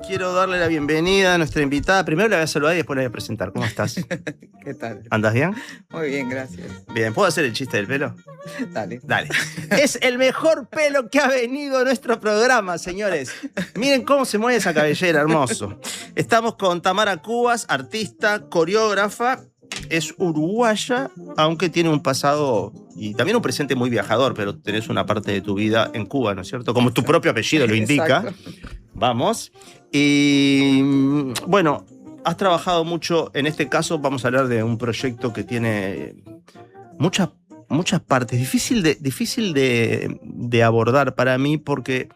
quiero darle la bienvenida a nuestra invitada. Primero la voy a saludar y después la voy a presentar. ¿Cómo estás? ¿Qué tal? ¿Andás bien? Muy bien, gracias. Bien, ¿puedo hacer el chiste del pelo? Dale. Dale. Es el mejor pelo que ha venido a nuestro programa, señores. Miren cómo se mueve esa cabellera, hermoso. Estamos con Tamara Cubas, artista, coreógrafa. Es uruguaya, aunque tiene un pasado y también un presente muy viajador, pero tenés una parte de tu vida en Cuba, ¿no es cierto? Como tu propio apellido lo indica. Exacto. Vamos. Y bueno, has trabajado mucho. En este caso vamos a hablar de un proyecto que tiene muchas partes. Difícil de abordar para mí porque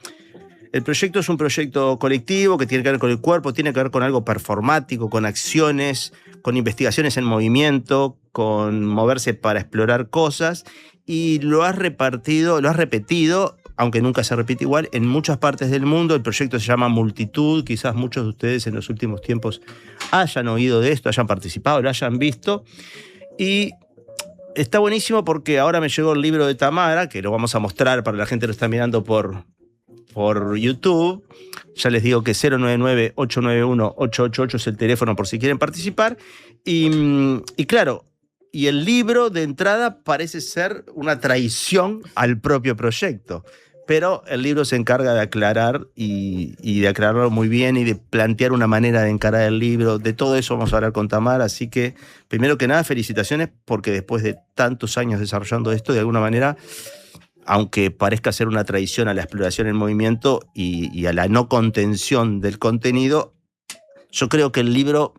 el proyecto es un proyecto colectivo que tiene que ver con el cuerpo, tiene que ver con algo performático, con acciones, con investigaciones en movimiento, con moverse para explorar cosas, y lo has repetido, aunque nunca se repite igual, en muchas partes del mundo. El proyecto se llama Multitud. Quizás muchos de ustedes en los últimos tiempos hayan oído de esto, hayan participado, lo hayan visto. Y está buenísimo porque ahora me llegó el libro de Tamara, que lo vamos a mostrar para la gente que lo está mirando por YouTube. Ya les digo que 099-891-888 es el teléfono por si quieren participar. Y claro, y el libro de entrada parece ser una traición al propio proyecto, pero el libro se encarga de aclarar y de aclararlo muy bien y de plantear una manera de encarar el libro. De todo eso vamos a hablar con Tamara, así que primero que nada felicitaciones, porque después de tantos años desarrollando esto, de alguna manera, aunque parezca ser una traición a la exploración en movimiento y a la no contención del contenido, yo creo que el libro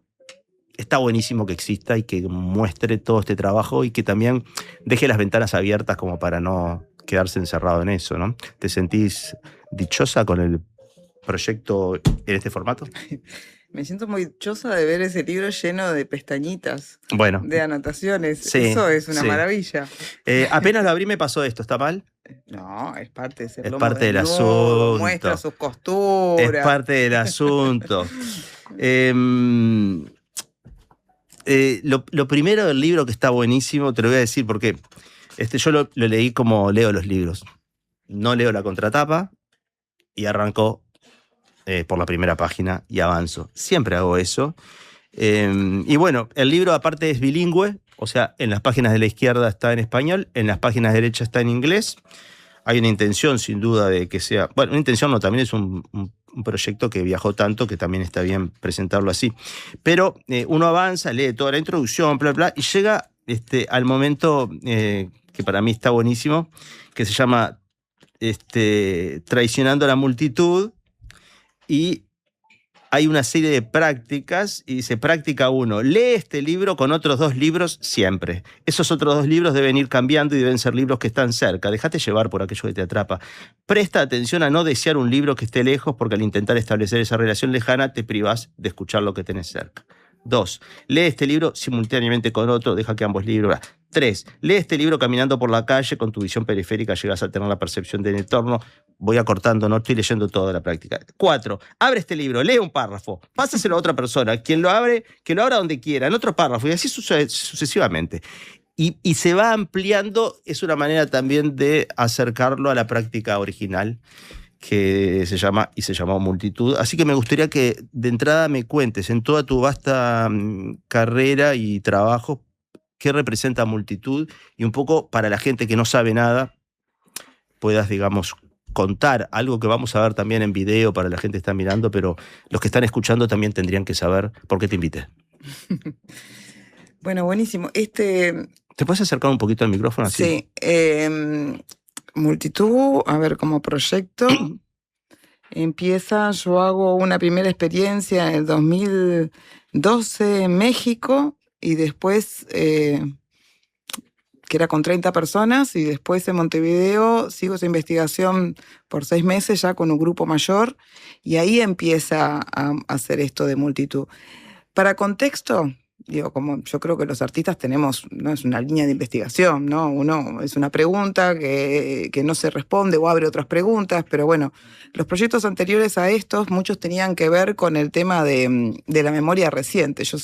está buenísimo que exista y que muestre todo este trabajo y que también deje las ventanas abiertas como para no quedarse encerrado en eso, ¿no? ¿Te sentís dichosa con el proyecto en este formato? Me siento muy dichosa de ver ese libro lleno de pestañitas, Bueno, de anotaciones. sí, Eso es una sí. maravilla. Apenas lo abrí me pasó esto, ¿está mal? No, es parte de ser Es lomo parte del desnudo, asunto. muestra sus costuras. Es parte del asunto. Lo primero del libro que está buenísimo, te lo voy a decir porque yo lo leí como leo los libros. No leo la contratapa y arranco por la primera página y avanzo. Siempre hago eso. Y bueno, el libro aparte es bilingüe, o sea, en las páginas de la izquierda está en español, en las páginas derechas está en inglés. Hay una intención, sin duda, de que sea... Bueno, una intención no, también es un proyecto que viajó tanto que también está bien presentarlo así. Pero uno avanza, lee toda la introducción, bla, bla, y llega al momento que para mí está buenísimo, que se llama Traicionando a la multitud, y hay una serie de prácticas, y dice, práctica 1, lee este libro con otros 2 libros siempre. Esos otros 2 libros deben ir cambiando y deben ser libros que están cerca. Déjate llevar por aquello que te atrapa. Presta atención a no desear un libro que esté lejos, porque al intentar establecer esa relación lejana te privás de escuchar lo que tenés cerca. 2, lee este libro simultáneamente con otro, deja que ambos libros... 3, lee este libro caminando por la calle, con tu visión periférica llegas a tener la percepción del entorno. Voy acortando, no estoy leyendo toda la práctica. 4, abre este libro, lee un párrafo, pásaselo a otra persona, quien lo abre, que lo abra donde quiera, en otro párrafo, y así sucesivamente. Y se va ampliando, es una manera también de acercarlo a la práctica original, que se llamó Multitud. Así que me gustaría que de entrada me cuentes, en toda tu vasta carrera y trabajo, qué representa Multitud, y un poco para la gente que no sabe nada, puedas, digamos, contar algo que vamos a ver también en video para la gente que está mirando, pero los que están escuchando también tendrían que saber por qué te invité. Bueno, buenísimo. ¿Te puedes acercar un poquito al micrófono? Así? Sí. Multitud, a ver, como proyecto, empieza, yo hago una primera experiencia en el 2012 en México, y después, que era con 30 personas, y después en Montevideo sigo esa investigación por 6 meses ya con un grupo mayor, y ahí empieza a hacer esto de Multitud. Para contexto, digo, como yo creo que los artistas tenemos, no es una línea de investigación, ¿no? Uno es una pregunta que no se responde o abre otras preguntas, pero bueno, los proyectos anteriores a estos, muchos tenían que ver con el tema de la memoria reciente. Yo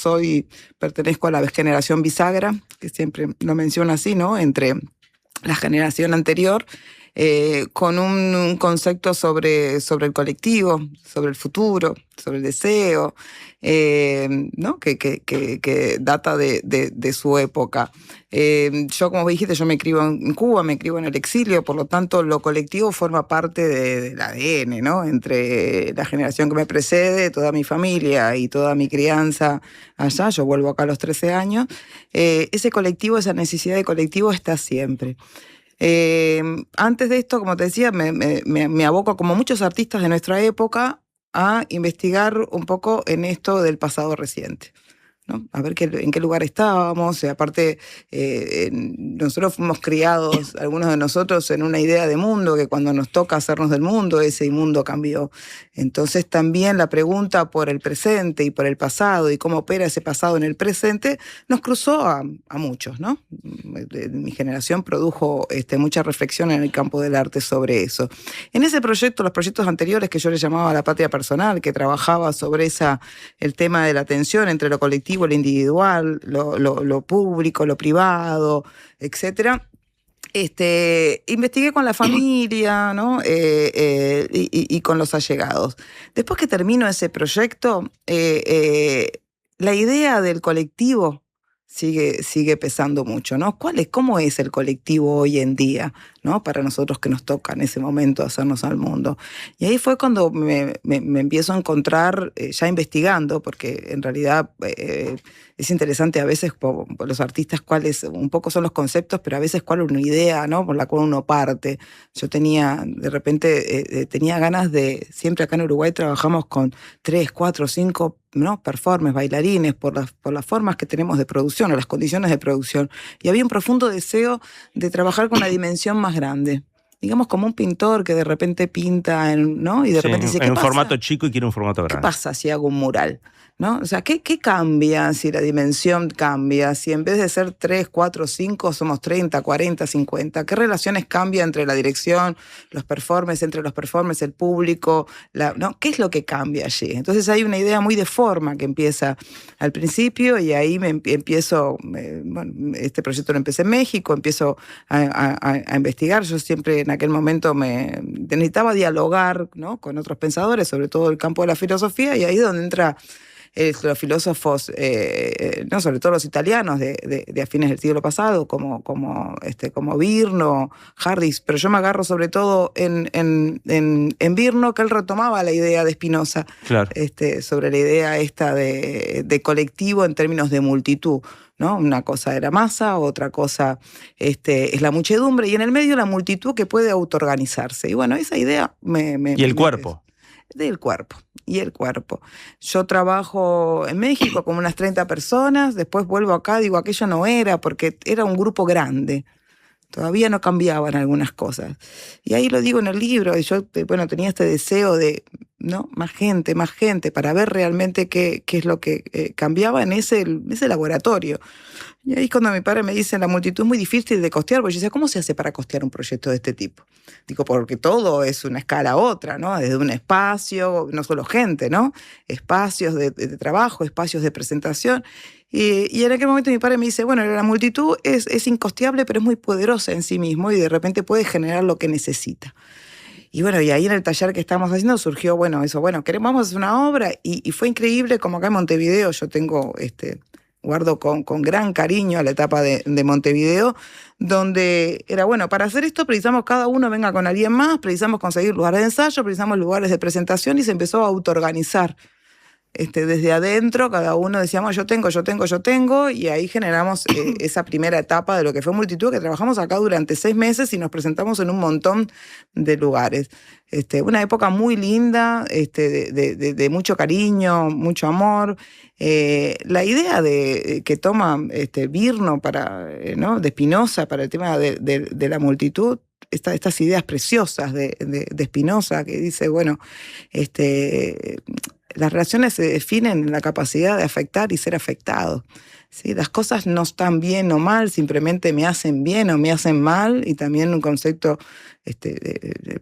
pertenezco a la generación bisagra, que siempre lo menciono así, ¿no? Entre la generación anterior con un concepto sobre el colectivo, sobre el futuro, sobre el deseo, ¿no? que data de su época. Yo, como dijiste, yo me cribo en Cuba, me cribo en el exilio, por lo tanto lo colectivo forma parte del ADN, ¿no? Entre la generación que me precede, toda mi familia y toda mi crianza allá, yo vuelvo acá a los 13 años, ese colectivo, esa necesidad de colectivo está siempre. Antes de esto, como te decía, me aboco, como muchos artistas de nuestra época, a investigar un poco en esto del pasado reciente, ¿no? A ver en qué lugar estábamos. Aparte, nosotros fuimos criados, algunos de nosotros, en una idea de mundo, que cuando nos toca hacernos del mundo, ese mundo cambió. Entonces también la pregunta por el presente y por el pasado y cómo opera ese pasado en el presente nos cruzó a muchos, ¿no? Mi generación produjo mucha reflexión en el campo del arte sobre eso. En ese proyecto, los proyectos anteriores que yo le llamaba La Patria Personal, que trabajaba sobre el tema de la tensión entre lo colectivo, lo individual, lo público, lo privado, etcétera. Investigué con la familia, ¿no? Y con los allegados. Después que termino ese proyecto, la idea del colectivo sigue pesando mucho, ¿no? ¿Cómo es el colectivo hoy en día, ¿no? Para nosotros que nos toca en ese momento hacernos al mundo. Y ahí fue cuando me empiezo a encontrar, ya investigando, porque en realidad es interesante a veces por los artistas cuáles un poco son los conceptos, pero a veces cuál es una idea, ¿no? Por la cual uno parte. Yo de repente tenía ganas siempre acá en Uruguay trabajamos con 3, 4, 5, ¿no? Performers, bailarines, por las formas que tenemos de producción, o las condiciones de producción. Y había un profundo deseo de trabajar con una dimensión más grande. Digamos, como un pintor que de repente pinta, ¿no? Y de repente dice, ¿qué pasa? En un formato chico y quiere un formato grande. ¿Qué pasa si hago un mural? ¿No? O sea, ¿qué cambia si la dimensión cambia? Si en vez de ser 3, 4, 5 somos 30, 40, 50. ¿Qué relaciones cambia entre la dirección, los performers, entre los performers, el público? ¿No? ¿Qué es lo que cambia allí? Entonces hay una idea muy de forma que empieza al principio y ahí empiezo, bueno, este proyecto lo empecé en México, empiezo a investigar. Yo siempre en aquel momento necesitaba dialogar, ¿no? Con otros pensadores, sobre todo el campo de la filosofía, y ahí es donde entra los filósofos, no, sobre todo los italianos de a fines del siglo pasado, como Virno, Hardis, pero yo me agarro sobre todo en Virno, que él retomaba la idea de Spinoza, claro, sobre la idea esta de colectivo en términos de multitud, ¿no? Una cosa era masa, otra cosa es la muchedumbre, y en el medio la multitud que puede autoorganizarse. Y bueno, esa idea ¿Y el cuerpo? Del cuerpo. Y el cuerpo. Yo trabajo en México con unas 30 personas, después vuelvo acá, digo, aquello no era, porque era un grupo grande. Todavía no cambiaban algunas cosas. Y ahí lo digo en el libro, y yo, bueno, tenía este deseo de, ¿no? Más gente, para ver realmente qué es lo que cambiaba en ese laboratorio. Y ahí es cuando mi padre me dice, la multitud es muy difícil de costear, porque yo decía, ¿cómo se hace para costear un proyecto de este tipo? Digo, porque todo es una escala a otra, ¿no? Desde un espacio, no solo gente, ¿no? Espacios de trabajo, espacios de presentación. Y en aquel momento mi padre me dice, bueno, la multitud es incosteable, pero es muy poderosa en sí mismo y de repente puede generar lo que necesita. Y bueno, y ahí en el taller que estábamos haciendo surgió, bueno, eso, bueno, vamos a hacer una obra, y fue increíble como acá en Montevideo yo tengo, guardo con gran cariño a la etapa de Montevideo, donde era, bueno, para hacer esto precisamos cada uno venga con alguien más, precisamos conseguir lugares de ensayo, precisamos lugares de presentación, y se empezó a autoorganizar. Desde adentro, cada uno decíamos yo tengo, y ahí generamos esa primera etapa de lo que fue Multitud, que trabajamos acá durante 6 meses y nos presentamos en un montón de lugares. Una época muy linda, de mucho cariño, mucho amor. La idea que toma Virno ¿no? de Spinoza para el tema de la multitud, estas ideas preciosas de Spinoza, que dice, bueno, las relaciones se definen en la capacidad de afectar y ser afectado. ¿Sí? Las cosas no están bien o mal, simplemente me hacen bien o me hacen mal, y también un concepto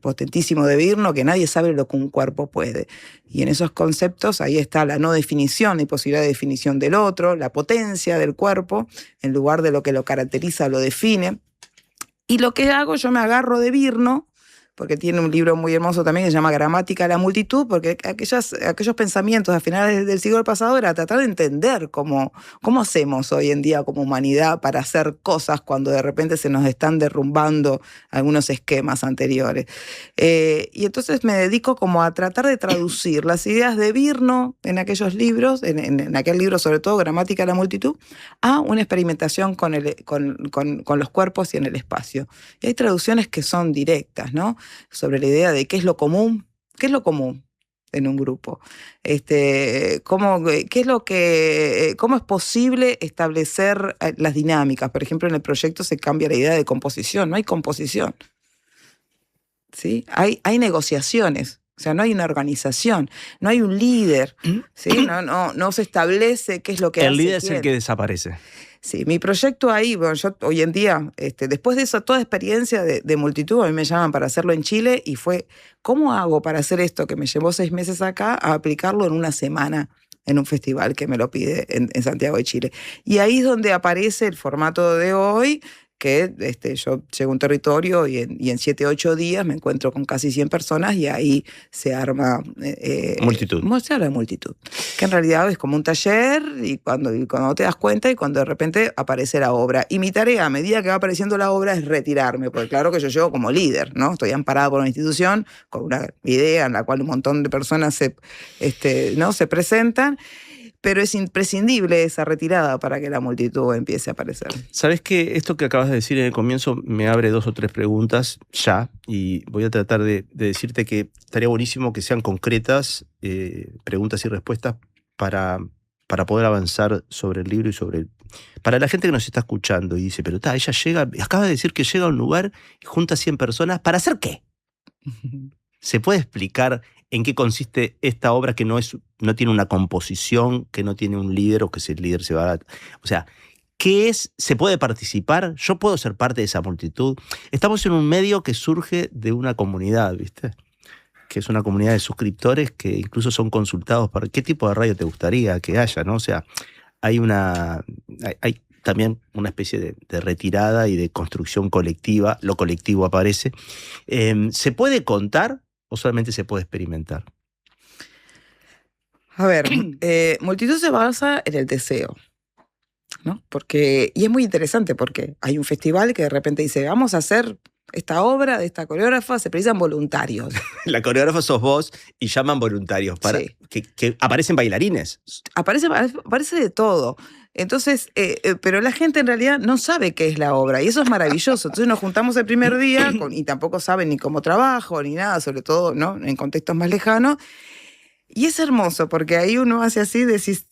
potentísimo de Virno, que nadie sabe lo que un cuerpo puede. Y en esos conceptos ahí está la no definición y posibilidad de definición del otro, la potencia del cuerpo, en lugar de lo que lo caracteriza, lo define. Y lo que hago, yo me agarro de Virno, porque tiene un libro muy hermoso también que se llama Gramática de la Multitud, porque aquellos pensamientos a finales del siglo pasado era tratar de entender cómo hacemos hoy en día como humanidad para hacer cosas cuando de repente se nos están derrumbando algunos esquemas anteriores. Y entonces me dedico como a tratar de traducir las ideas de Virno en aquellos libros, en aquel libro sobre todo, Gramática de la Multitud, a una experimentación con los cuerpos y en el espacio. Y hay traducciones que son directas, ¿no? Sobre la idea de qué es lo común en un grupo, cómo es posible establecer las dinámicas. Por ejemplo, en el proyecto se cambia la idea de composición, no hay composición, ¿sí? Hay negociaciones. O sea, no hay una organización, no hay un líder, ¿sí? No se establece qué es lo que hace. El líder es el que desaparece. Sí, mi proyecto ahí, bueno, yo hoy en día, después de eso, toda experiencia de multitud, a mí me llaman para hacerlo en Chile y fue, ¿cómo hago para hacer esto que me llevó 6 meses acá a aplicarlo en una semana en un festival que me lo pide en Santiago de Chile? Y ahí es donde aparece el formato de hoy, que yo llego a un territorio y en 7, 8 días me encuentro con casi 100 personas y ahí se arma multitud. Se habla de multitud, que en realidad es como un taller y cuando te das cuenta y cuando de repente aparece la obra. Y mi tarea a medida que va apareciendo la obra es retirarme, porque claro que yo llego como líder, ¿no? Estoy amparada por una institución con una idea en la cual un montón de personas se presentan. Pero es imprescindible esa retirada para que la multitud empiece a aparecer. ¿Sabes qué? Esto que acabas de decir en el comienzo me abre 2 o 3 preguntas ya, y voy a tratar de decirte que estaría buenísimo que sean concretas, preguntas y respuestas para poder avanzar sobre el libro y para la gente que nos está escuchando y dice, pero ella llega, acaba de decir que llega a un lugar y junta 100 personas, ¿para hacer qué? ¿Se puede explicar en qué consiste esta obra que no tiene una composición, que no tiene un líder o que ese líder se va a... O sea, ¿qué es? ¿Se puede participar? ¿Yo puedo ser parte de esa multitud? Estamos en un medio que surge de una comunidad, ¿viste? Que es una comunidad de suscriptores que incluso son consultados para qué tipo de radio te gustaría que haya, ¿no? O sea, hay también una especie de retirada y de construcción colectiva. Lo colectivo aparece. ¿Se puede contar o solamente se puede experimentar? A ver, multitud se basa en el deseo, ¿no? Y es muy interesante porque hay un festival que de repente dice, vamos a hacer esta obra de esta coreógrafa, se precisan voluntarios. La coreógrafa sos vos y llaman voluntarios para sí. que aparecen bailarines. Aparece de todo. Entonces, pero la gente en realidad no sabe qué es la obra y eso es maravilloso. Entonces nos juntamos el primer día y tampoco saben ni cómo trabajo ni nada, sobre todo, ¿no? En contextos más lejanos. Y es hermoso porque ahí uno hace así, decís,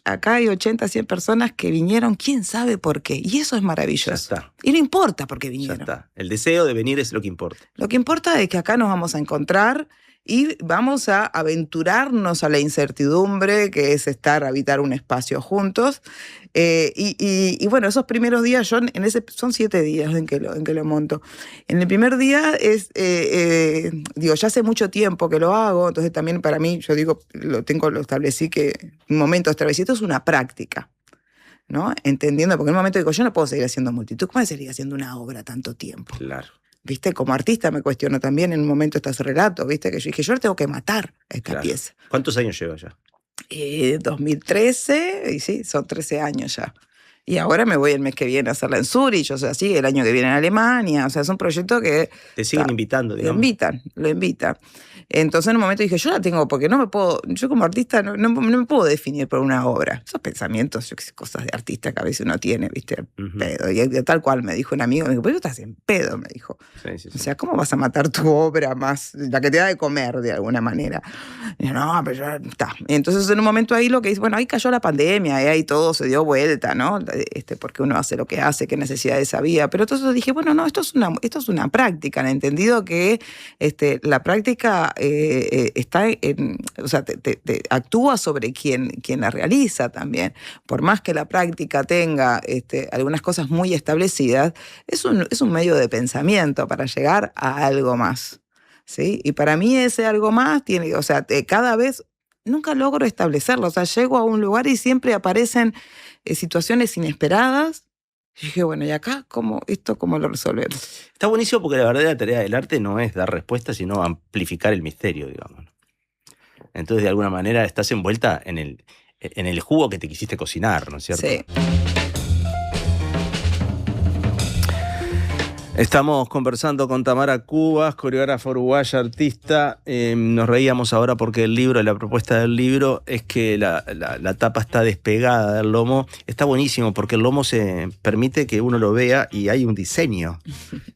acá hay 80, 100 personas que vinieron, quién sabe por qué. Y eso es maravilloso. Ya está. Y no importa por qué vinieron. Ya está. El deseo de venir es lo que importa. Lo que importa es que acá nos vamos a encontrar y vamos a aventurarnos a la incertidumbre que es habitar un espacio juntos. Y bueno, esos primeros días, son 7 días en que lo monto. En el primer día ya hace mucho tiempo que lo hago, entonces también para mí, yo digo, lo establecí que un momento establecí, esto es una práctica, ¿no? Entendiendo, porque en un momento digo, yo no puedo seguir haciendo multitud, ¿cómo seguir haciendo una obra tanto tiempo? Claro. ¿Viste? Como artista me cuestiono también en un momento este relato, ¿viste? Que yo dije, yo tengo que matar a esta pieza. ¿Cuántos años lleva ya? 2013, y sí, son 13 años ya. Y ahora me voy el mes que viene a hacerla en Zurich, o sea, sí, el año que viene en Alemania, o sea, es un proyecto que... Te siguen invitando, digamos. Lo invitan. Entonces en un momento dije, yo la tengo, porque no me puedo, yo como artista no me puedo definir por una obra. Esos pensamientos, cosas de artista que a veces uno tiene, ¿viste? Pedo. Y tal cual me dijo un amigo, me dijo, pero tú estás en pedo, me dijo. Sí. O sea, ¿cómo vas a matar tu obra más, la que te da de comer de alguna manera? Y yo, no, pero ya está. Entonces en un momento ahí lo que hice, bueno, ahí cayó la pandemia, y ahí todo se dio vuelta, ¿no? Porque uno hace lo que hace, qué necesidades había. Pero entonces dije, bueno, no, esto es una práctica, en entendido que la práctica está o sea, te actúa sobre quien la realiza también. Por más que la práctica tenga algunas cosas muy establecidas, es un medio de pensamiento para llegar a algo más, ¿sí? Y para mí ese algo más tiene, o sea, cada vez nunca logro establecerlo. O sea, llego a un lugar y siempre aparecen situaciones inesperadas Y dije, bueno, ¿y acá cómo lo resolvemos? Está buenísimo porque la verdadera tarea del arte no es dar respuestas, sino amplificar el misterio, digamos. Entonces, de alguna manera, estás envuelta en el jugo que te quisiste cocinar, ¿no es cierto? Sí. Estamos conversando con Tamara Cubas, coreógrafa uruguaya, artista. Nos reíamos ahora porque la propuesta del libro es que la tapa está despegada del lomo. Está buenísimo porque el lomo se permite que uno lo vea y hay un diseño,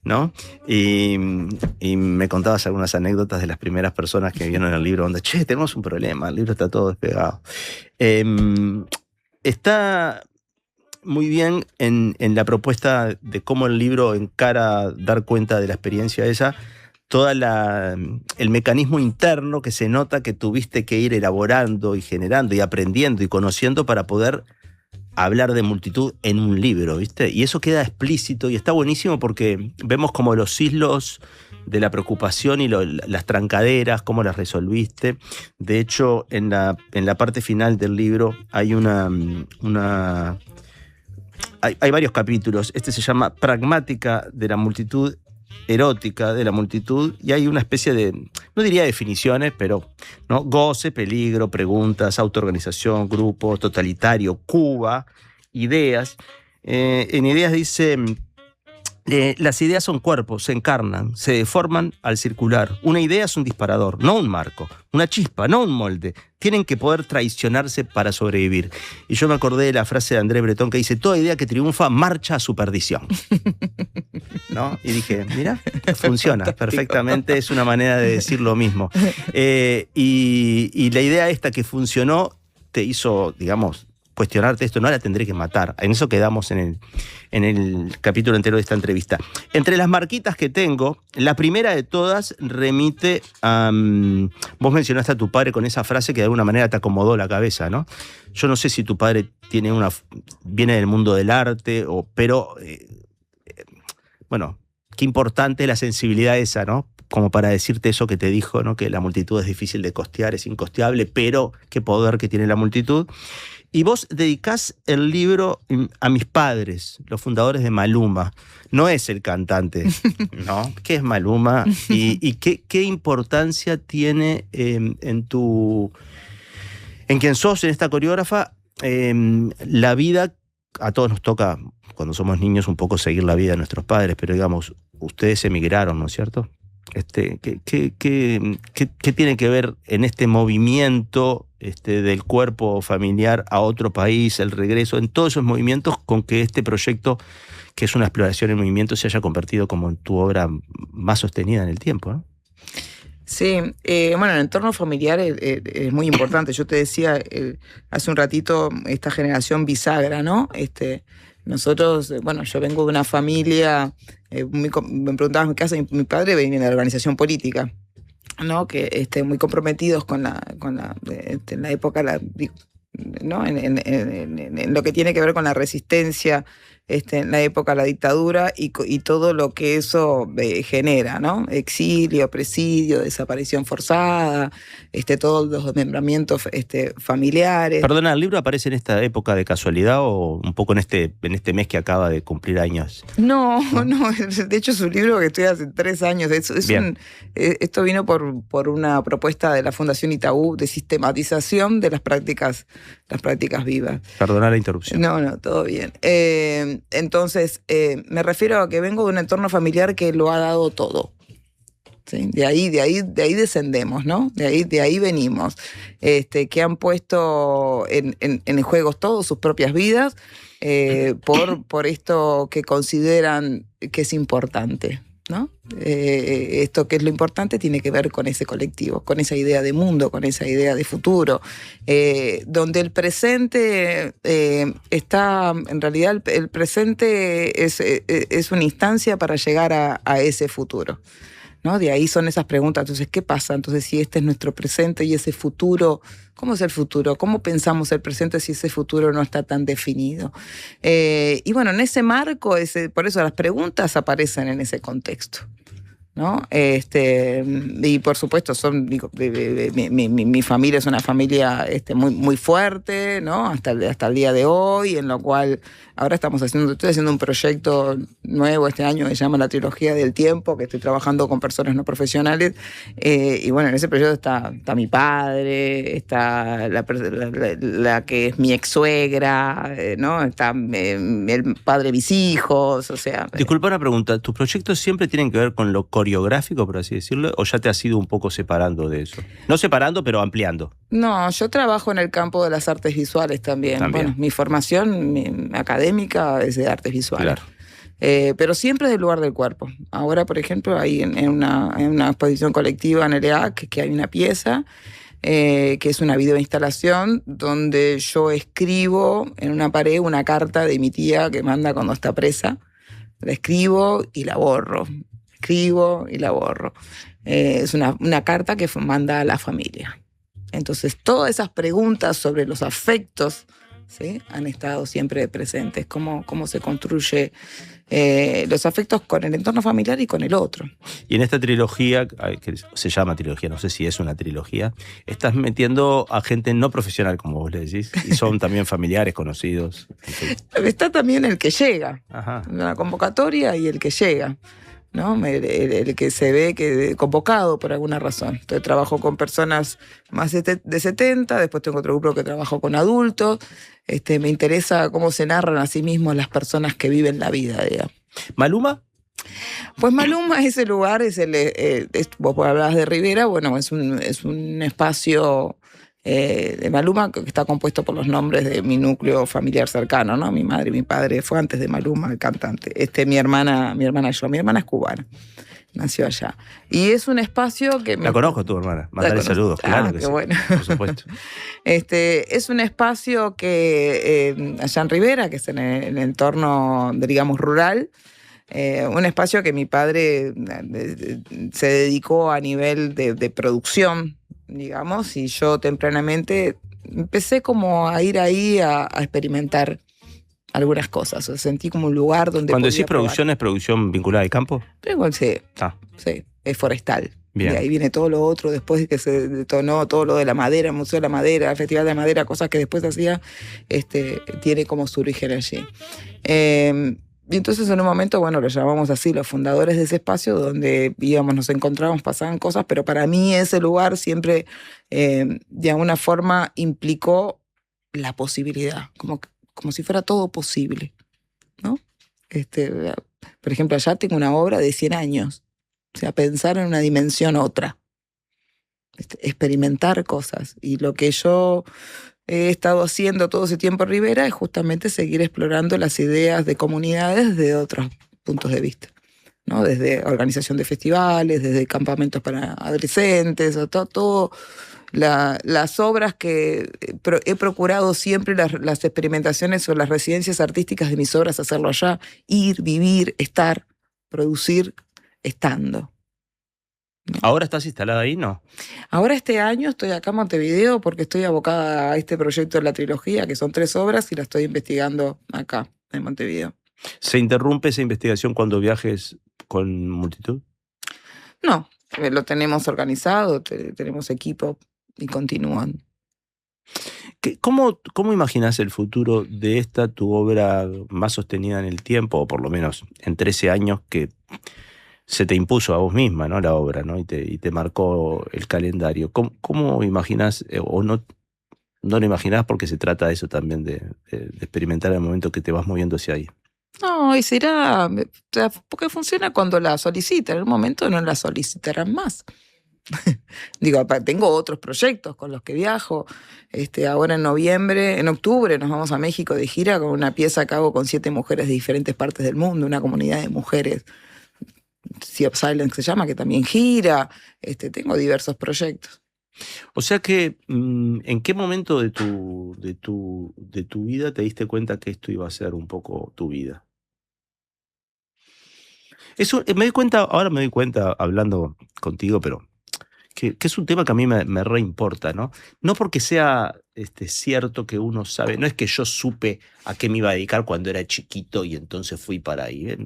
¿no? Y me contabas algunas anécdotas de las primeras personas que vieron el libro donde, che, tenemos un problema, el libro está todo despegado. Está muy bien en la propuesta de cómo el libro encara dar cuenta de la experiencia esa, todo el mecanismo interno que se nota que tuviste que ir elaborando y generando y aprendiendo y conociendo para poder hablar de multitud en un libro, ¿viste? Y eso queda explícito y está buenísimo porque vemos como los hilos de la preocupación y las trancaderas, cómo las resolviste. De hecho, en la parte final del libro hay hay varios capítulos. Este se llama Pragmática de la multitud, erótica de la multitud, y hay una especie de, no diría definiciones, pero ¿no? Goce, peligro, preguntas, autoorganización, grupos, totalitario, Cuba, ideas. En ideas dice, las ideas son cuerpos, se encarnan, se deforman al circular. Una idea es un disparador, no un marco. Una chispa, no un molde. Tienen que poder traicionarse para sobrevivir. Y yo me acordé de la frase de André Breton que dice, toda idea que triunfa marcha a su perdición. ¿No? Y dije, mira, funciona perfectamente, es una manera de decir lo mismo. Y la idea esta que funcionó te hizo, digamos, cuestionarte esto, no la tendré que matar. En eso quedamos en el capítulo entero de esta entrevista. Entre las marquitas que tengo, la primera de todas remite a... vos mencionaste a tu padre con esa frase que de alguna manera te acomodó la cabeza, ¿no? Yo no sé si tu padre viene del mundo del arte, pero bueno, qué importante la sensibilidad esa, ¿no? Como para decirte eso que te dijo, ¿no? Que la multitud es difícil de costear, es incosteable, pero qué poder que tiene la multitud. Y vos dedicás el libro a mis padres, los fundadores de Maluma. No es el cantante, ¿no? ¿Qué es Maluma? ¿Y qué importancia tiene en quien sos, en esta coreógrafa? La vida, a todos nos toca, cuando somos niños, un poco seguir la vida de nuestros padres, pero digamos, ustedes emigraron, ¿no es cierto? ¿Qué tiene que ver en este movimiento del cuerpo familiar a otro país, el regreso, en todos esos movimientos, con que este proyecto, que es una exploración en movimiento, se haya convertido como en tu obra más sostenida en el tiempo, ¿no? Sí, bueno, el entorno familiar es muy importante. Yo te decía hace un ratito, esta generación bisagra, ¿no? Nosotros, bueno, yo vengo de una familia, me preguntabas qué hace mi padre, venía de la organización política, ¿no? Que muy comprometidos con en la época, ¿no? En lo que tiene que ver con la resistencia, en la época de la dictadura y todo lo que eso genera, ¿no? Exilio, presidio, desaparición forzada, todos los desmembramientos familiares. Perdona, ¿el libro aparece en esta época de casualidad o un poco en este mes que acaba de cumplir años? No, de hecho es un libro que estoy hace 3 años. Esto vino por una propuesta de la Fundación Itaú de sistematización de las prácticas vivas. Perdona la interrupción. No, todo bien. Entonces, me refiero a que vengo de un entorno familiar que lo ha dado todo. ¿Sí? De ahí descendemos, ¿no? De ahí venimos. Que han puesto en juego todas sus propias vidas por esto que consideran que es importante, ¿no? Esto que es lo importante tiene que ver con ese colectivo, con esa idea de mundo, con esa idea de futuro, donde el presente está, en realidad el presente es una instancia para llegar a ese futuro, ¿no? De ahí son esas preguntas. Entonces, ¿qué pasa? Entonces, si este es nuestro presente y ese futuro, ¿cómo es el futuro? ¿Cómo pensamos el presente si ese futuro no está tan definido? Y bueno, en ese marco, por eso las preguntas aparecen en ese contexto, ¿no? Y por supuesto, mi familia es una familia muy, muy fuerte, ¿no? Hasta el día de hoy, en lo cual ahora estoy haciendo un proyecto nuevo este año que se llama La Trilogía del Tiempo, que estoy trabajando con personas no profesionales. Y bueno, en ese proyecto está mi padre, está la que es mi ex suegra, ¿no? Está el padre de mis hijos, o sea. Disculpa una pregunta, ¿tus proyectos siempre tienen que ver con lo coreográfico, por así decirlo, o ya te has ido un poco separando de eso? No separando, pero ampliando. No, yo trabajo en el campo de las artes visuales también. Bueno, mi formación académica es de artes visuales. Claro. Pero siempre del lugar del cuerpo. Ahora, por ejemplo, hay en una exposición colectiva en el EAC que hay una pieza que es una videoinstalación donde yo escribo en una pared una carta de mi tía que manda cuando está presa. La escribo y la borro. Escribo y la borro. Es una carta que manda a la familia. Entonces, todas esas preguntas sobre los afectos, ¿sí?, han estado siempre presentes. Cómo se construye los afectos con el entorno familiar y con el otro. Y en esta trilogía, que se llama trilogía, no sé si es una trilogía, estás metiendo a gente no profesional, como vos le decís, y son también familiares, conocidos. Está también el que llega, Ajá. la convocatoria y el que llega, ¿no? El que se ve que convocado por alguna razón. Entonces trabajo con personas más de 70, después tengo otro grupo que trabajo con adultos. Me interesa cómo se narran a sí mismos las personas que viven la vida, digamos. ¿Maluma? Pues Maluma, ese lugar, vos hablabas de Rivera, bueno, es un espacio de Maluma que está compuesto por los nombres de mi núcleo familiar cercano, ¿no? Mi madre y mi padre, fue antes de Maluma, el cantante. Mi hermana es cubana, nació allá. Y es un espacio que... La conozco, tu hermana. Mandale saludos, claro que qué sí, bueno. por supuesto. Es un espacio que allá en Rivera, que es en el entorno, digamos, rural, un espacio que mi padre se dedicó a nivel de producción, digamos, y yo tempranamente empecé como a ir ahí a experimentar algunas cosas. O sea, sentí como un lugar donde... Cuando decís producción, ¿es producción vinculada al campo? Pero igual sí, es forestal. Bien. De ahí viene todo lo otro, después de que se detonó todo lo de la madera, el Museo de la Madera, el Festival de la Madera, cosas que después hacía, tiene como su origen allí. Y entonces en un momento, bueno, lo llamamos así, los fundadores de ese espacio, donde íbamos, nos encontrábamos, pasaban cosas, pero para mí ese lugar siempre, de alguna forma, implicó la posibilidad, como si fuera todo posible, ¿no? Por ejemplo, allá tengo una obra de 100 años, o sea, pensar en una dimensión otra, experimentar cosas, y lo que yo he estado haciendo todo ese tiempo en Rivera es justamente seguir explorando las ideas de comunidades de otros puntos de vista, ¿no? Desde organización de festivales, desde campamentos para adolescentes, o todo las obras que he procurado siempre, las experimentaciones o las residencias artísticas de mis obras, hacerlo allá, ir, vivir, estar, producir, estando. ¿Ahora estás instalada ahí? No. Ahora este año estoy acá en Montevideo porque estoy abocada a este proyecto de la trilogía, que son 3 obras, y la estoy investigando acá, en Montevideo. ¿Se interrumpe esa investigación cuando viajes con multitud? No, lo tenemos organizado, tenemos equipo y continúan. ¿Cómo imaginas el futuro de tu obra más sostenida en el tiempo, o por lo menos en 13 años que se te impuso a vos misma, ¿no?, la obra, ¿no?, y te marcó el calendario? ¿Cómo imaginás, o no lo imaginás porque se trata de eso también, de experimentar el momento que te vas moviendo hacia ahí? No, y será, porque funciona cuando la solicitan, en un momento no la solicitarán más. Digo, tengo otros proyectos con los que viajo. Ahora en octubre nos vamos a México de gira con una pieza que hago con 7 mujeres de diferentes partes del mundo, una comunidad de mujeres, Sea of Silence se llama, que también gira. Tengo diversos proyectos. O sea que, ¿en qué momento de tu vida te diste cuenta que esto iba a ser un poco tu vida? Eso, ahora me doy cuenta hablando contigo, pero que es un tema que a mí me reimporta, ¿no? No porque sea cierto que uno sabe. No es que yo supe a qué me iba a dedicar cuando era chiquito y entonces fui para ahí.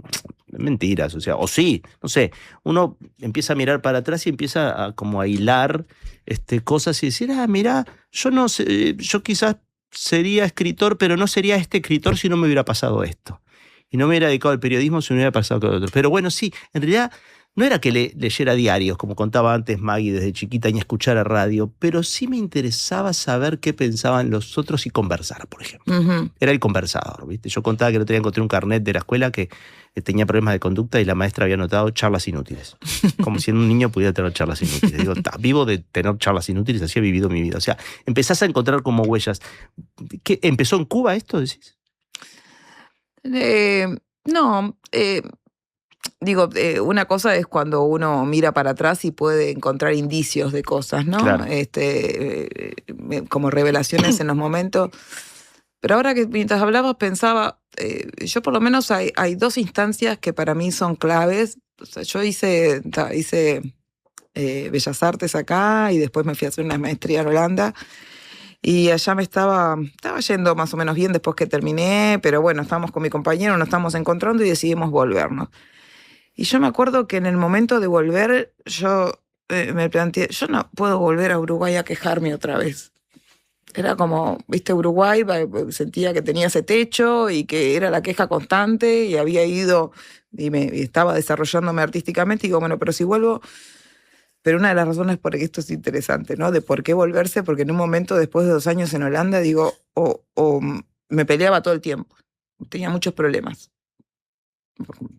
Mentiras, o sí, no sé. Uno empieza a mirar para atrás y empieza a como a hilar cosas y decir, mirá, yo no sé, yo quizás sería escritor, pero no sería este escritor si no me hubiera pasado esto. Y no me hubiera dedicado al periodismo si no me hubiera pasado con otro. Pero bueno, sí, en realidad no era que leyera diarios, como contaba antes Maggie desde chiquita, ni escuchara radio, pero sí me interesaba saber qué pensaban los otros y conversar, por ejemplo. Ujú. Era el conversador, ¿viste? Yo contaba que el otro día encontré un carnet de la escuela que tenía problemas de conducta y la maestra había anotado charlas inútiles. Como si un niño pudiera tener charlas inútiles. Digo, vivo de tener charlas inútiles, así he vivido mi vida. O sea, empezás a encontrar como huellas. ¿Qué, empezó en Cuba esto, decís? No, digo, una cosa es cuando uno mira para atrás y puede encontrar indicios de cosas, ¿no? Claro. Como revelaciones en los momentos. Pero ahora que mientras hablabas pensaba, yo por lo menos hay dos instancias que para mí son claves. O sea, yo hice Bellas Artes acá y después me fui a hacer una maestría en Holanda. Y allá me estaba yendo más o menos bien después que terminé, pero bueno, estábamos con mi compañero, nos estamos encontrando y decidimos volvernos. Y yo me acuerdo que en el momento de volver, yo me planteé, yo no puedo volver a Uruguay a quejarme otra vez. Era como, viste, Uruguay, sentía que tenía ese techo y que era la queja constante y había ido y estaba desarrollándome artísticamente y digo, bueno, pero si vuelvo. Pero una de las razones por esto es interesante, ¿no? De por qué volverse, porque en un momento, después de 2 años en Holanda, digo, o me peleaba todo el tiempo. Tenía muchos problemas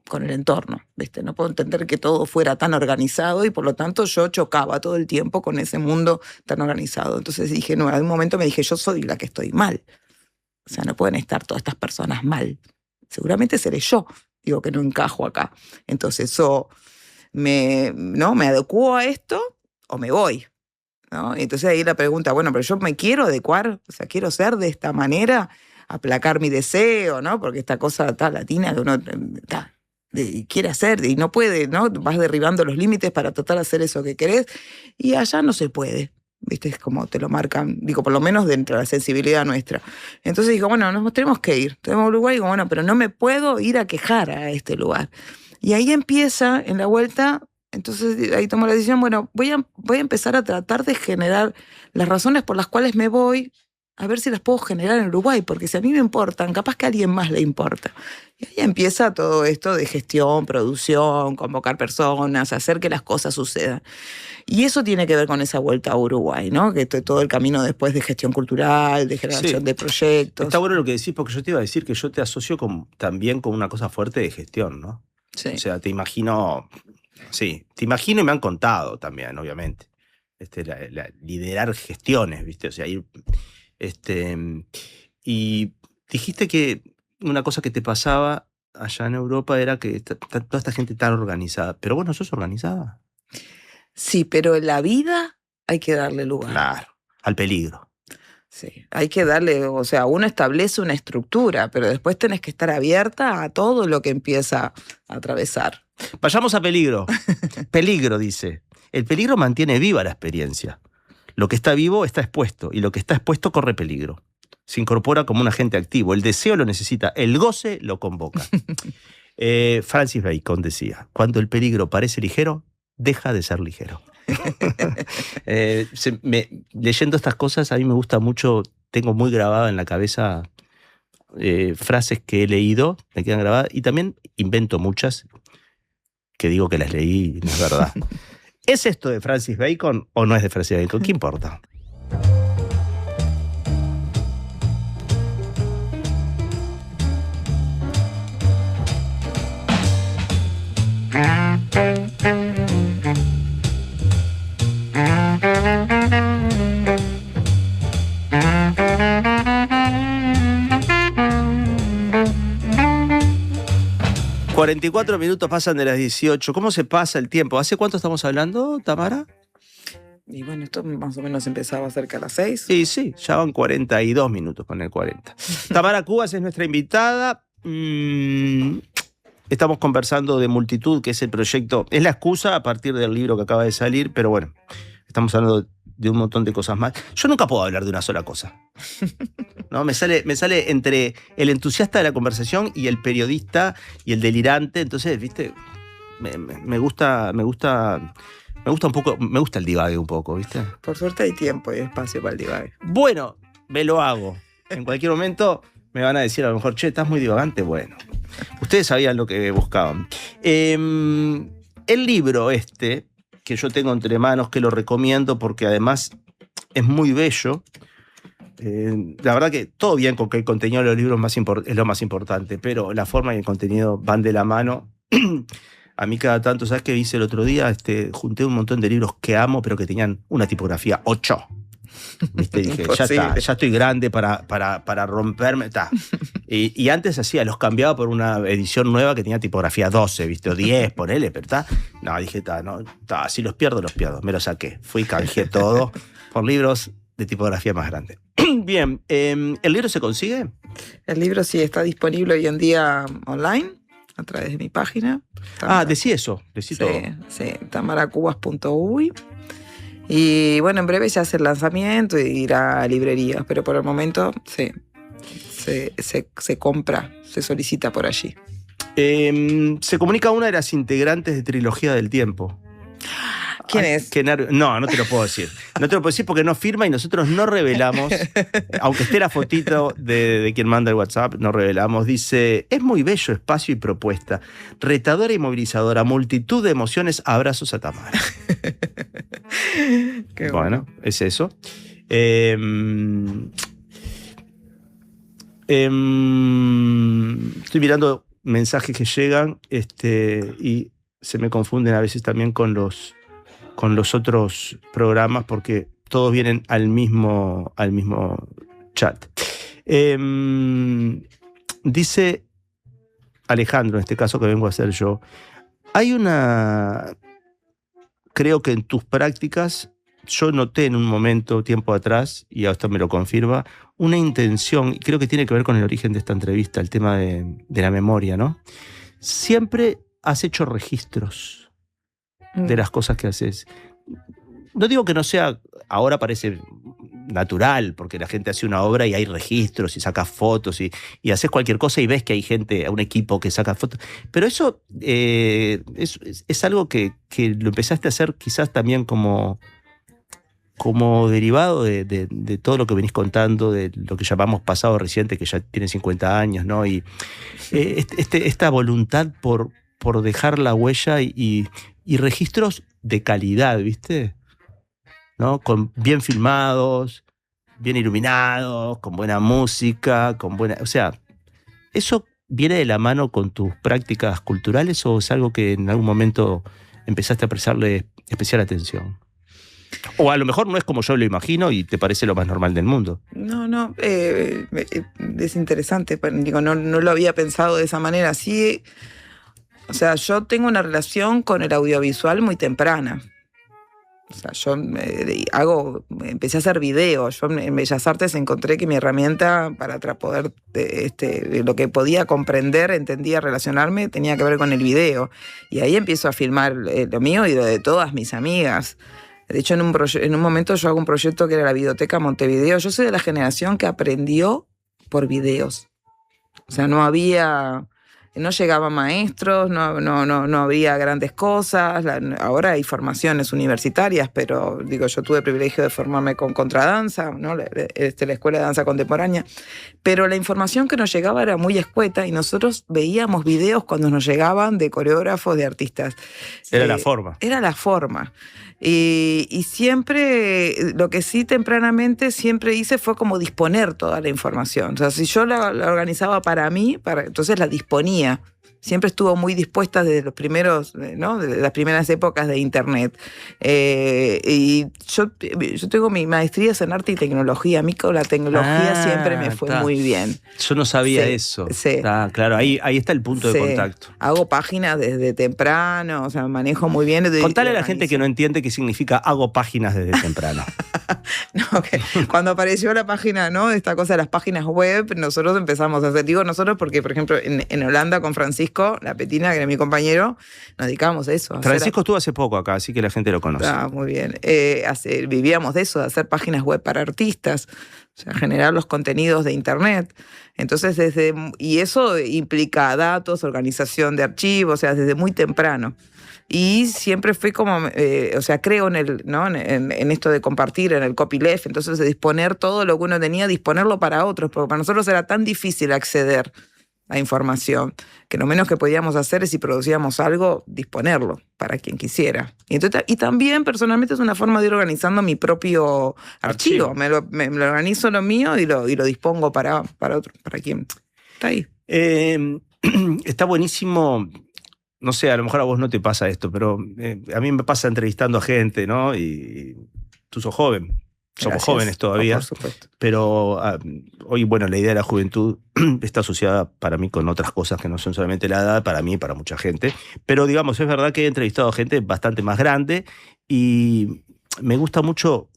con el entorno, ¿viste? No puedo entender que todo fuera tan organizado y por lo tanto yo chocaba todo el tiempo con ese mundo tan organizado. Entonces dije, no, en algún momento me dije, yo soy la que estoy mal. O sea, no pueden estar todas estas personas mal. Seguramente seré yo, digo, que no encajo acá. Entonces eso me adecuo a esto o me voy, ¿no? Entonces ahí la pregunta, bueno, pero yo me quiero adecuar, o sea, quiero ser de esta manera, aplacar mi deseo, ¿no? Porque esta cosa tan latina que uno quiere hacer y no puede, ¿no? Vas derribando los límites para tratar de hacer eso que querés y allá no se puede. ¿Viste? Es como te lo marcan, digo, por lo menos dentro de la sensibilidad nuestra. Entonces digo, bueno, nos tenemos que ir. Tenemos Uruguay y digo, bueno, pero no me puedo ir a quejar a este lugar. Y ahí empieza, en la vuelta, entonces ahí tomo la decisión, bueno, voy a empezar a tratar de generar las razones por las cuales me voy, a ver si las puedo generar en Uruguay, porque si a mí me importan, capaz que a alguien más le importa. Y ahí empieza todo esto de gestión, producción, convocar personas, hacer que las cosas sucedan. Y eso tiene que ver con esa vuelta a Uruguay, ¿no? Que todo el camino después de gestión cultural, de generación de proyectos. Está bueno lo que decís, porque yo te iba a decir que yo te asocio también con una cosa fuerte de gestión, ¿no? Sí. O sea, te imagino y me han contado también, obviamente. Liderar gestiones, ¿viste? O sea, y dijiste que una cosa que te pasaba allá en Europa era que toda esta gente tan organizada. Pero vos no sos organizada. Sí, pero en la vida hay que darle lugar. Claro, al peligro. Sí, hay que darle, o sea, uno establece una estructura, pero después tenés que estar abierta a todo lo que empieza a atravesar. Vayamos a peligro. Peligro, dice. El peligro mantiene viva la experiencia. Lo que está vivo está expuesto, y lo que está expuesto corre peligro. Se incorpora como un agente activo. El deseo lo necesita, el goce lo convoca. Francis Bacon decía, cuando el peligro parece ligero, deja de ser ligero. Leyendo estas cosas, a mí me gusta mucho, tengo muy grabada en la cabeza frases que he leído, me quedan grabadas, y también invento muchas que digo que las leí y no es verdad. ¿Es esto de Francis Bacon o no es de Francis Bacon? ¿Qué importa? ...44 minutos pasan de las 18. ¿Cómo se pasa el tiempo? ¿Hace cuánto estamos hablando, Tamara? Y bueno, esto más o menos empezaba cerca a las 6. Sí, ya van 42 minutos con el 40. Tamara Cubas es nuestra invitada. Estamos conversando de Multitud, que es el proyecto, es la excusa a partir del libro que acaba de salir, pero bueno, estamos hablando de un montón de cosas más. Yo nunca puedo hablar de una sola cosa. ¿No? Me sale entre el entusiasta de la conversación y el periodista y el delirante. Entonces, ¿viste? Me gusta un poco, me gusta el divague un poco, ¿viste? Por suerte hay tiempo y espacio para el divague. Bueno, me lo hago. En cualquier momento me van a decir a lo mejor, che, estás muy divagante. Bueno, ustedes sabían lo que buscaban. El libro que yo tengo entre manos, que lo recomiendo porque además es muy bello. La verdad que todo bien con que el contenido de los libros es lo más importante, pero la forma y el contenido van de la mano. A mí cada tanto, ¿sabes qué hice el otro día? Junté un montón de libros que amo, pero que tenían una tipografía 8. ¿Viste? Dije, ya está, ya estoy grande para romperme. Está. Y antes los cambiaba por una edición nueva que tenía tipografía 12, ¿viste? O 10, ponele, pero está. No, dije, si los pierdo, me los saqué. Fui y canjeé todo por libros de tipografía más grande. Bien, ¿el libro se consigue? El libro sí está disponible hoy en día online, a través de mi página. Decí eso, decí todo. Sí, tamaracubas.uy. Y bueno, en breve se hace el lanzamiento y irá a librerías, pero por el momento se compra, se solicita por allí. Se comunica una de las integrantes de Trilogía del Tiempo. ¿Quién es? No te lo puedo decir. No te lo puedo decir porque no firma y nosotros no revelamos, aunque esté la fotito de quien manda el WhatsApp, no revelamos. Dice, es muy bello espacio y propuesta, retadora y movilizadora, multitud de emociones, abrazos a Tamara. Qué bueno, es eso. Estoy mirando mensajes que llegan y se me confunden a veces también con los otros programas porque todos vienen al mismo chat. Dice Alejandro, en este caso que vengo a hacer yo, creo que en tus prácticas, yo noté en un momento, tiempo atrás, y esto me lo confirma, una intención, y creo que tiene que ver con el origen de esta entrevista, el tema de la memoria, ¿no? Siempre has hecho registros de las cosas que haces. No digo que no sea, ahora parece natural, porque la gente hace una obra y hay registros y saca fotos y haces cualquier cosa y ves que hay gente, un equipo que saca fotos. Pero eso es algo que lo empezaste a hacer quizás también como derivado de todo lo que venís contando, de lo que llamamos pasado reciente, que ya tiene 50 años, ¿no? Y esta voluntad por dejar la huella y registros de calidad, ¿viste? ¿No? Bien filmados, bien iluminados, con buena música, o sea, ¿eso viene de la mano con tus prácticas culturales o es algo que en algún momento empezaste a prestarle especial atención? O a lo mejor no es como yo lo imagino y te parece lo más normal del mundo. No, es interesante, pero digo, no lo había pensado de esa manera. Sí, o sea, yo tengo una relación con el audiovisual muy temprana. O sea, yo empecé a hacer videos. Yo en Bellas Artes encontré que mi herramienta para poder, lo que podía comprender, entendía, relacionarme, tenía que ver con el video. Y ahí empiezo a filmar lo mío y lo de todas mis amigas. De hecho, en un momento yo hago un proyecto que era la Videoteca Montevideo. Yo soy de la generación que aprendió por videos. O sea, no llegaban maestros, no había grandes cosas. Ahora hay formaciones universitarias, pero digo, yo tuve el privilegio de formarme con contradanza, ¿no? La Escuela de Danza Contemporánea. Pero la información que nos llegaba era muy escueta y nosotros veíamos videos cuando nos llegaban de coreógrafos, de artistas. Era la forma. Era la forma. Y siempre, lo que sí tempranamente siempre hice fue como disponer toda la información. O sea, si yo la organizaba para mí, entonces la disponía. Siempre estuvo muy dispuesta desde los primeros, ¿no? Desde las primeras épocas de Internet. Y yo tengo mi maestría en arte y tecnología. A mí con la tecnología siempre me fue muy bien. Yo no sabía eso. Sí. Claro, ahí está el punto de contacto. Hago páginas desde temprano, o sea, manejo muy bien. Contale a la gente que no entiende qué significa hago páginas desde temprano. No, cuando apareció la página, ¿no? Esta cosa de las páginas web, nosotros empezamos a hacer, digo nosotros porque, por ejemplo, en Holanda con Francisco, la Petina, que era mi compañero, nos dedicábamos a eso. Francisco estuvo hace poco acá, así que la gente lo conoce. Muy bien. Vivíamos de eso, de hacer páginas web para artistas, o sea, generar los contenidos de internet. Entonces, y eso implica datos, organización de archivos, o sea, desde muy temprano. Y siempre fui como, o sea, creo en esto de compartir, en el copyleft, entonces de disponer todo lo que uno tenía, disponerlo para otros, porque para nosotros era tan difícil acceder a información, que lo menos que podíamos hacer es, si producíamos algo, disponerlo para quien quisiera. Y también, personalmente, es una forma de ir organizando mi propio archivo. Me lo organizo lo mío y lo dispongo para otro, para quien está ahí. Está buenísimo. No sé, a lo mejor a vos no te pasa esto, pero a mí me pasa entrevistando a gente, ¿no? Y tú sos joven. Somos jóvenes todavía. Por supuesto. Pero hoy, bueno, la idea de la juventud está asociada para mí con otras cosas que no son solamente la edad, para mí y para mucha gente. Pero, digamos, es verdad que he entrevistado a gente bastante más grande y me gusta mucho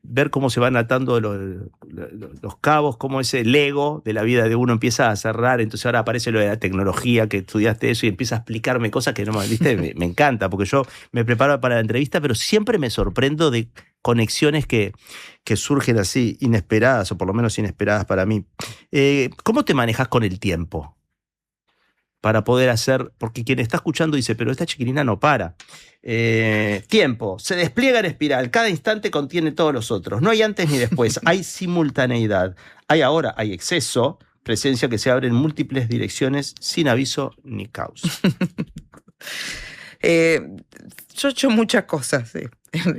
ver cómo se van atando los cabos, cómo ese Lego de la vida de uno empieza a cerrar. Entonces ahora aparece lo de la tecnología, que estudiaste eso y empieza a explicarme cosas que no ¿viste? me encanta, porque yo me preparo para la entrevista, pero siempre me sorprendo de conexiones que surgen así, inesperadas, o por lo menos inesperadas para mí. ¿Cómo te manejas con el tiempo? Para poder hacer, porque quien está escuchando dice, pero esta chiquilina no para. Tiempo, se despliega en espiral, cada instante contiene todos los otros, no hay antes ni después, hay simultaneidad, hay exceso, presencia que se abre en múltiples direcciones sin aviso ni causa. Yo he hecho muchas cosas, sí,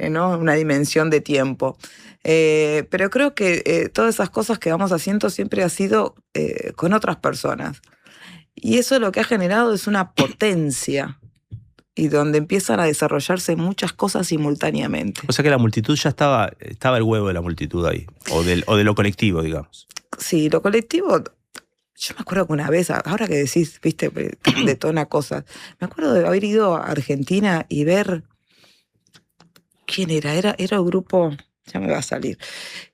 ¿no? Una dimensión de tiempo. Pero creo que todas esas cosas que vamos haciendo siempre ha sido con otras personas. Y eso lo que ha generado es una potencia, y donde empiezan a desarrollarse muchas cosas simultáneamente. O sea que la multitud ya estaba el huevo de la multitud ahí, o de lo colectivo, digamos. Sí, lo colectivo. Yo me acuerdo que una vez, ahora que decís, viste, detona cosas, me acuerdo de haber ido a Argentina y ver quién era. Era un grupo, ya me va a salir.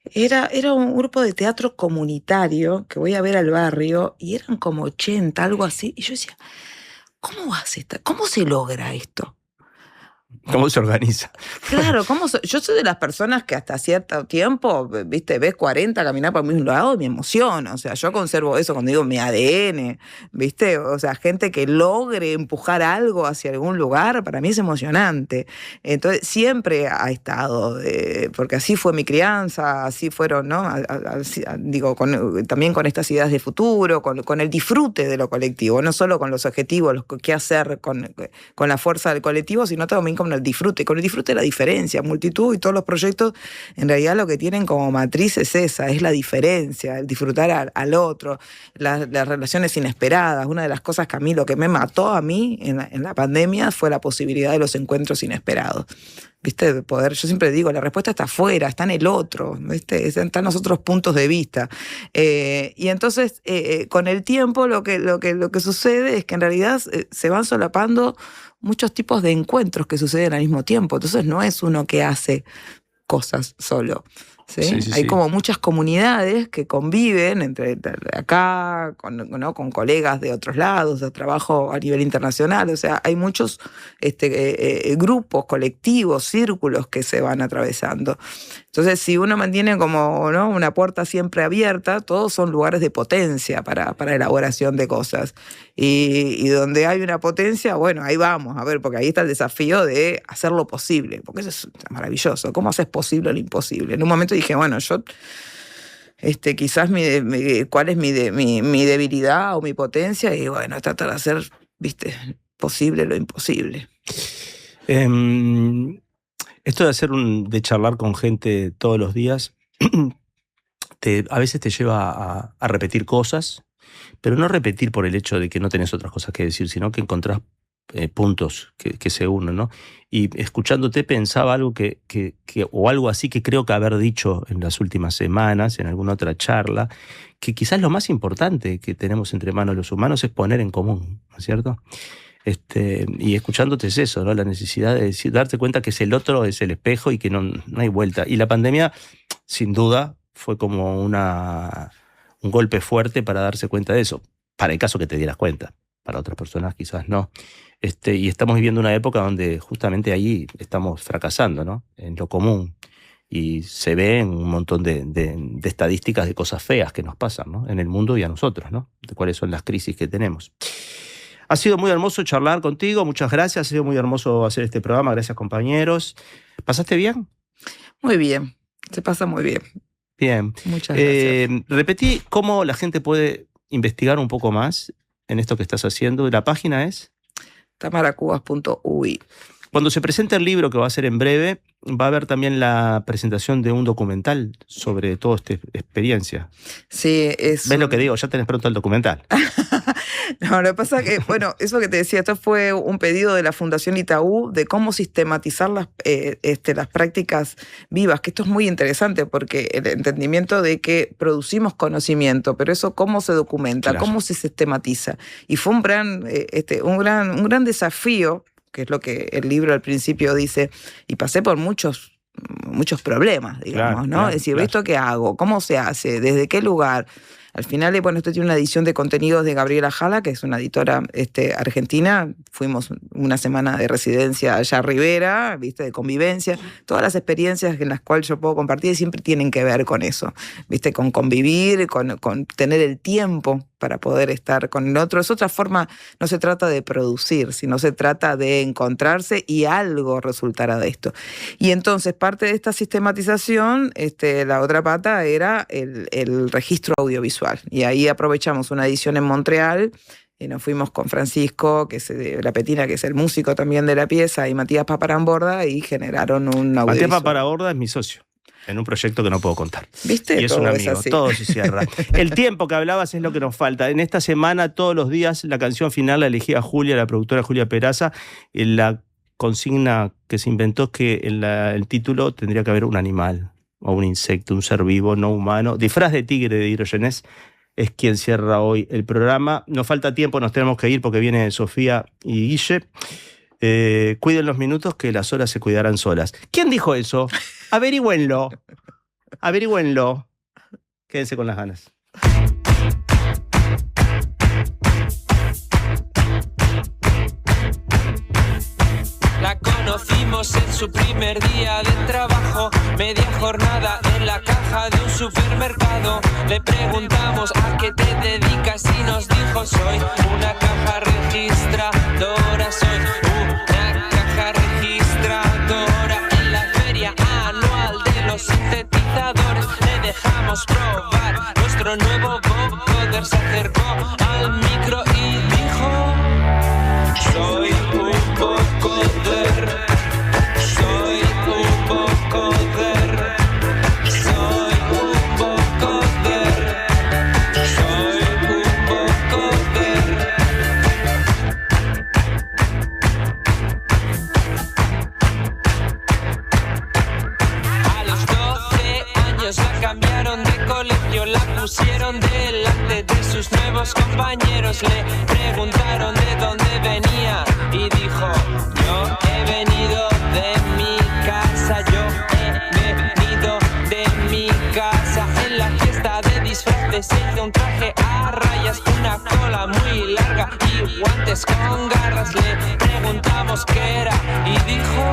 Era un grupo de teatro comunitario que voy a ver al barrio, y eran como 80, algo así. Y yo decía, ¿cómo se logra esto? ¿Cómo se organiza? Claro, yo soy de las personas que hasta cierto tiempo, viste, ves 40 caminar por el mismo lado y me emociono. O sea, yo conservo eso cuando digo mi ADN, viste. O sea, gente que logre empujar algo hacia algún lugar, para mí es emocionante. Entonces, siempre ha estado, porque así fue mi crianza, así fueron, ¿no? Digo, también con estas ideas de futuro, con el disfrute de lo colectivo, no solo con los objetivos, qué hacer con la fuerza del colectivo, sino también con el disfrute. Con el disfrute la diferencia. Multitud y todos los proyectos, en realidad lo que tienen como matriz es esa, es la diferencia, el disfrutar al otro, las relaciones inesperadas. Una de las cosas que a mí, lo que me mató a mí en la pandemia fue la posibilidad de los encuentros inesperados. ¿Viste? De poder, yo siempre digo, la respuesta está afuera, está en el otro, ¿viste? Están los otros puntos de vista. Y entonces, con el tiempo, lo que sucede es que en realidad se van solapando muchos tipos de encuentros que suceden al mismo tiempo. Entonces no es uno que hace cosas solo. ¿Sí? Hay como muchas comunidades que conviven entre acá, con colegas de otros lados, de trabajo a nivel internacional. O sea, hay muchos grupos, colectivos, círculos que se van atravesando. Entonces, si uno mantiene como, ¿no?, una puerta siempre abierta, todos son lugares de potencia para elaboración de cosas. Y donde hay una potencia, bueno, ahí vamos, a ver, porque ahí está el desafío de hacer lo posible, porque eso es maravilloso. ¿Cómo haces posible lo imposible? En un momento dije, bueno, yo quizás cuál es mi debilidad o mi potencia, y bueno, tratar de hacer, viste, posible lo imposible. Esto de charlar con gente todos los días, a veces te lleva a repetir cosas, pero no repetir por el hecho de que no tenés otras cosas que decir, sino que encontrás puntos que se unen, ¿no? Y escuchándote pensaba algo o algo así que creo que haber dicho en las últimas semanas, en alguna otra charla, que quizás lo más importante que tenemos entre manos los humanos es poner en común, ¿no es cierto? Y escuchándote es eso, ¿no? La necesidad de darte cuenta que es el otro, es el espejo y que no hay vuelta. Y la pandemia, sin duda, fue como un golpe fuerte para darse cuenta de eso. Para el caso que te dieras cuenta. Para otras personas quizás no. Y estamos viviendo una época donde justamente ahí estamos fracasando, ¿no? En lo común. Y se ve en un montón de estadísticas de cosas feas que nos pasan, ¿no? En el mundo y a nosotros, ¿no? De cuáles son las crisis que tenemos. Ha sido muy hermoso charlar contigo, muchas gracias, ha sido muy hermoso hacer este programa, gracias compañeros. ¿Pasaste bien? Muy bien, se pasa muy bien. Bien. Muchas gracias. Repetí cómo la gente puede investigar un poco más en esto que estás haciendo. La página es tamaracubas.ui. Cuando se presente el libro, que va a ser en breve, va a haber también la presentación de un documental sobre toda esta experiencia. Sí, es... ¿Ves lo que digo? Ya tenés pronto el documental. No, lo que pasa es que, bueno, eso que te decía, esto fue un pedido de la Fundación Itaú de cómo sistematizar las prácticas vivas, que esto es muy interesante porque el entendimiento de que producimos conocimiento, pero eso cómo se documenta, claro, cómo se sistematiza. Y fue un gran desafío, que es lo que el libro al principio dice, y pasé por muchos problemas, digamos, claro, ¿no? Claro, es decir, claro, ¿esto qué hago? ¿Cómo se hace? ¿Desde qué lugar? Al final, bueno, esto tiene una edición de contenidos de Gabriela Jala, que es una editora argentina. Fuimos una semana de residencia allá a Rivera, ¿viste? De convivencia. Todas las experiencias en las cuales yo puedo compartir siempre tienen que ver con eso, ¿viste? Con convivir, con tener el tiempo para poder estar con el otro. Es otra forma, no se trata de producir, sino se trata de encontrarse y algo resultará de esto. Y entonces, parte de esta sistematización, la otra pata era el registro audiovisual. Y ahí aprovechamos una edición en Montreal y nos fuimos con Francisco, que es de La Petina, que es el músico también de la pieza, y Matías Paparamborda, y generaron un audiovisual. Matías Paparamborda es mi socio en un proyecto que no puedo contar. ¿Viste? Y es un amigo, todo se cierra. El tiempo que hablabas es lo que nos falta. En esta semana, todos los días, la canción final la elegía Julia, la productora Julia Peraza. La consigna que se inventó es que en el título tendría que haber un animal o un insecto, un ser vivo, no humano. Disfraz de tigre de Hidrogenés es quien cierra hoy el programa. Nos falta tiempo, nos tenemos que ir porque viene Sofía y Guille. Cuiden los minutos que las horas se cuidarán solas. ¿Quién dijo eso? Averígüenlo. Averígüenlo. Quédense con las ganas. La conocimos en su primer día de trabajo, media jornada en la caja de un supermercado. Le preguntamos a qué te dedicas y nos dijo: soy una caja registradora, soy una caja registradora. En la feria anual de los sintetizadores le dejamos probar nuestro nuevo vocoder. Se acercó al micro y dijo: soy un vocoder, soy un vocoder, soy un vocoder, soy un vocoder. A los 12 años la cambiaron de colegio, la pusieron delante de sus nuevos compañeros. Le preguntaron de dónde venía y dijo: yo he venido de mi casa, yo he venido de mi casa. En la fiesta de disfraces se hizo un traje a rayas, una cola muy larga y guantes con garras. Le preguntamos qué era y dijo: